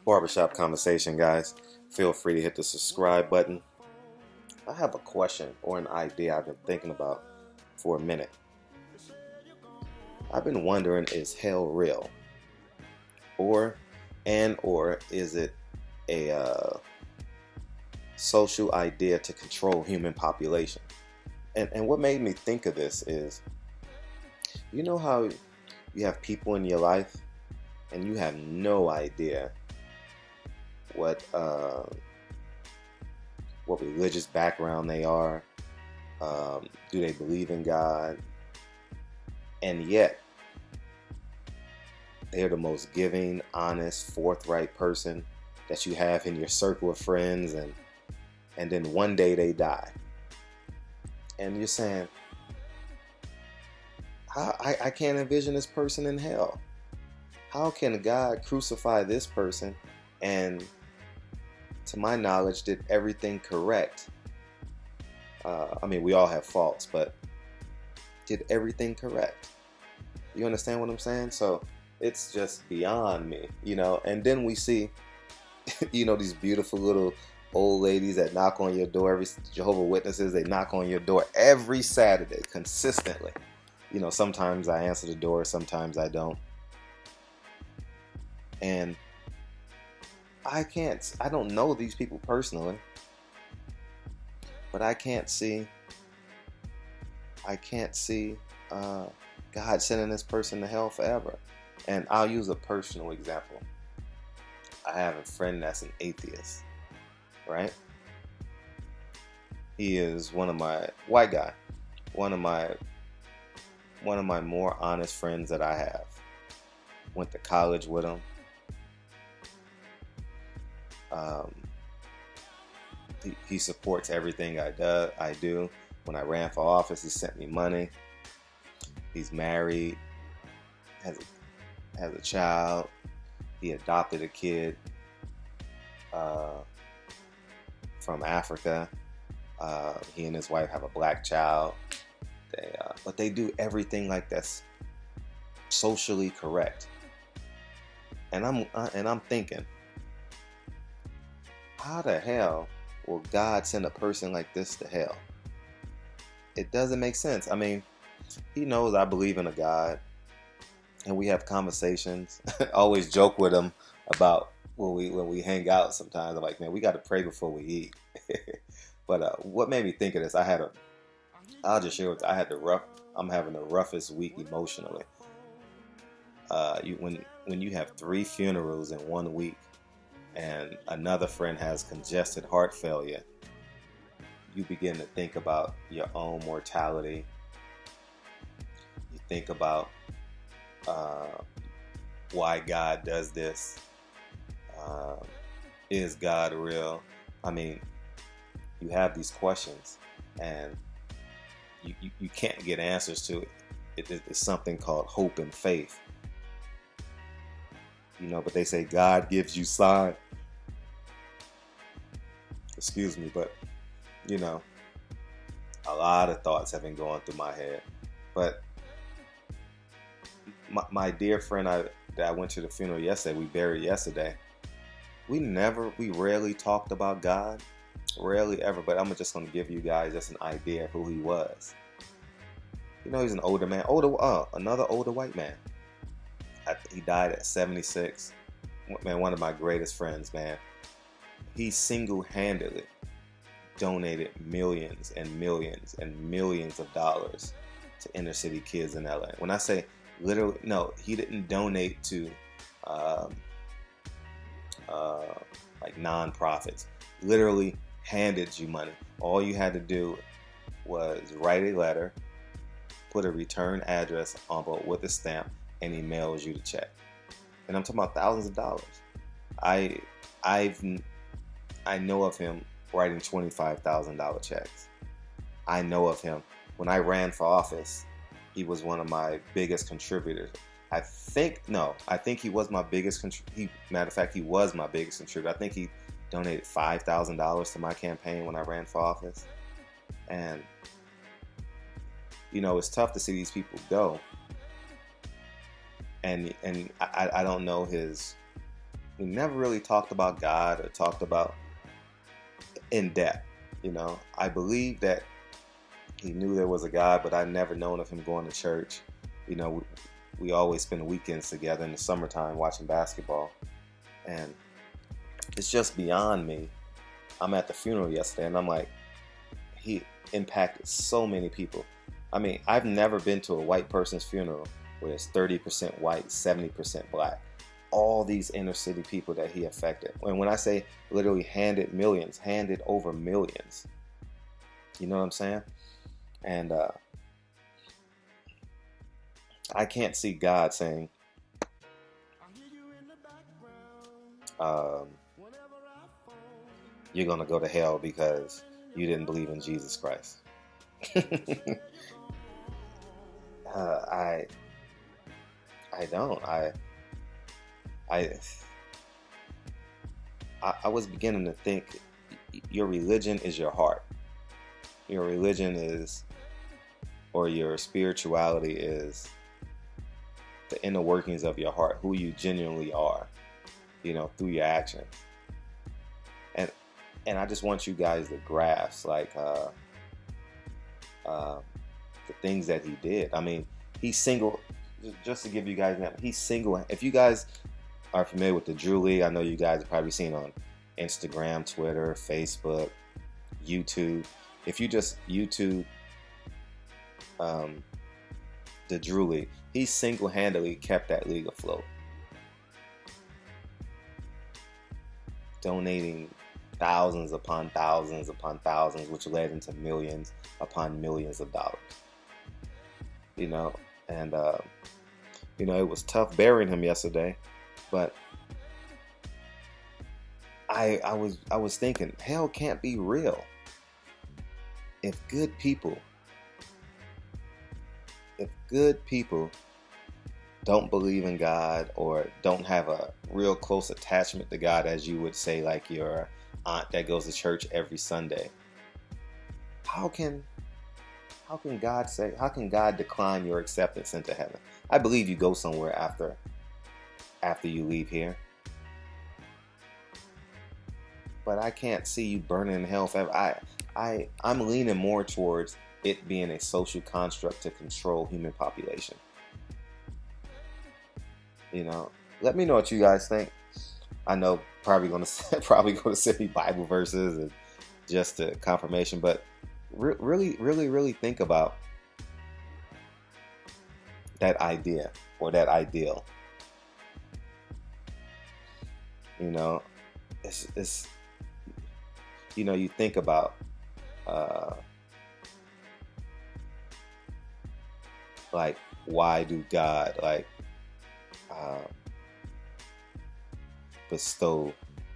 Barbershop conversation, guys. Feel free to hit the subscribe button. I have a question or an idea I've been thinking about for a minute. I've been wondering, is hell real? Or is it a social idea to control human population? And what made me think of this is, you know how you have people in your life and you have no idea what religious background they are, do they believe in God, and yet they're the most giving, honest, forthright person that you have in your circle of friends, and then one day they die, and you're saying, I can't envision this person in hell. How can God crucify this person and, to my knowledge, did everything correct? I mean, we all have faults, but did everything correct? You understand what I'm saying? So it's just beyond me, And then we see, these beautiful little old ladies that knock on your door. Every Jehovah's Witnesses, they knock on your door every Saturday consistently. Sometimes I answer the door, sometimes I don't. And I don't know these people personally, but I can't see God sending this person to hell forever. And I'll use a personal example. I have a friend that's an atheist, right? He is one of my more honest friends that I have. Went to college with him. He supports everything I do. When I ran for office, he sent me money. He's married, has a child. He adopted a kid from Africa. He and his wife have a black child. But they do everything like that's socially correct. And I'm thinking, how the hell will God send a person like this to hell? It doesn't make sense. I mean, he knows I believe in a God, and we have conversations. I always joke with him about when we hang out sometimes. I'm like, man, we got to pray before we eat. But what made me think of this? I'll just share with you. I'm having the roughest week emotionally. When you have 3 funerals in 1 week, and another friend has congested heart failure, you begin to think about your own mortality. You think about why God does this. Is God real? I mean, you have these questions, and you can't get answers to it. It's something called hope and faith. But they say God gives you sign. Excuse me, but a lot of thoughts have been going through my head. But my dear friend that I went to the funeral yesterday, we buried yesterday. We rarely talked about God, rarely ever. But I'm just going to give you guys just an idea of who he was. He's an older man, another older white man. He died at 76. Man, one of my greatest friends, man. He single-handedly donated millions and millions and millions of dollars to inner city kids in LA. When I say literally, no, he didn't donate to like nonprofits. Literally handed you money. All you had to do was write a letter, put a return address envelope with a stamp, and he mails you the check. And I'm talking about thousands of dollars. I know of him writing $25,000 checks. I know of him. When I ran for office, he was one of my biggest contributors. I think he was my biggest contributor. Matter of fact, he was my biggest contributor. I think he donated $5,000 to my campaign when I ran for office. And, it's tough to see these people go. And I don't know his we never really talked about God or talked about in depth. I believe that he knew there was a God, but I never known of him going to church. We always spend weekends together in the summertime watching basketball, and it's just beyond me. I'm at the funeral yesterday, and I'm like, he impacted so many people. I mean, I've never been to a white person's funeral where it's 30% white, 70% black. All these inner city people that he affected. And when I say literally handed over millions. You know what I'm saying? And I can't see God saying, you're going to go to hell because you didn't believe in Jesus Christ. I don't. I was beginning to think your religion is your heart. Your religion is, or your spirituality is the inner workings of your heart, who you genuinely are, through your actions. And I just want you guys to grasp, like, the things that he did. I mean, just to give you guys an example, if you guys are familiar with the drooly, I know you guys have probably seen on Instagram, Twitter, Facebook, YouTube. If you just YouTube the drooly, he single-handedly kept that league afloat, donating thousands upon thousands upon thousands, which led into millions upon millions of dollars. And it was tough burying him yesterday, but I was thinking, hell can't be real if good people don't believe in God or don't have a real close attachment to God, as you would say, like your aunt that goes to church every Sunday. How can God decline your acceptance into heaven? I believe you go somewhere after you leave here, but I can't see you burning in hell forever. I'm leaning more towards it being a social construct to control human population. Let me know what you guys think. I know probably going to send me Bible verses and just a confirmation, but really think about that idea or that ideal. It's you think about like, why do God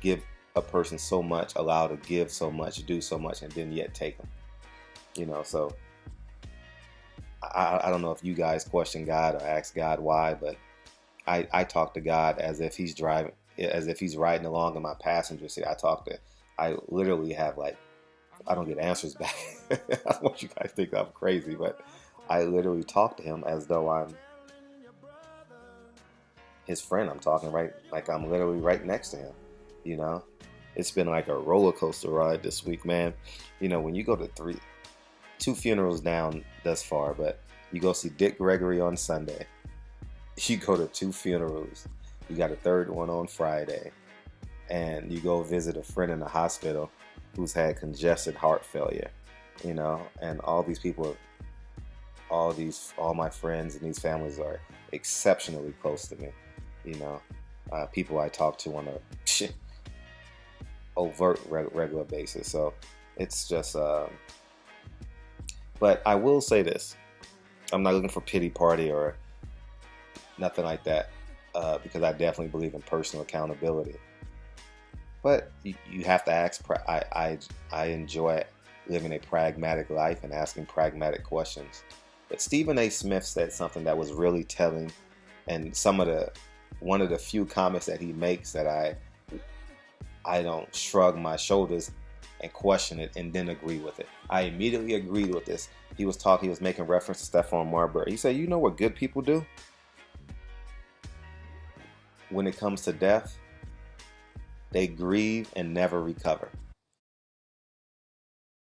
give a person so much, allow to give so much, do so much, and then yet take them? So I don't know if you guys question God or ask God why, but I talk to God as if he's riding along in my passenger seat. I literally have, I don't get answers back. I don't want you guys to think I'm crazy, but I literally talk to him as though I'm his friend. I'm talking like I'm literally right next to him. It's been like a roller coaster ride this week, man. When you go to two funerals down thus far, but you go see Dick Gregory on Sunday. You go to two funerals. You got a third one on Friday. And you go visit a friend in the hospital who's had congested heart failure. And all these people, all my friends and these families are exceptionally close to me. People I talk to on a overt regular basis. So it's just but I will say this. I'm not looking for pity party or nothing like that, because I definitely believe in personal accountability. But you have to ask. I enjoy living a pragmatic life and asking pragmatic questions. But Stephen A. Smith said something that was really telling, and one of the few comments that he makes that I don't shrug my shoulders and question it and then agree with it. I immediately agreed with this. He was making reference to Stephon Marbury. He said, you know what good people do when it comes to death? they grieve and never recover.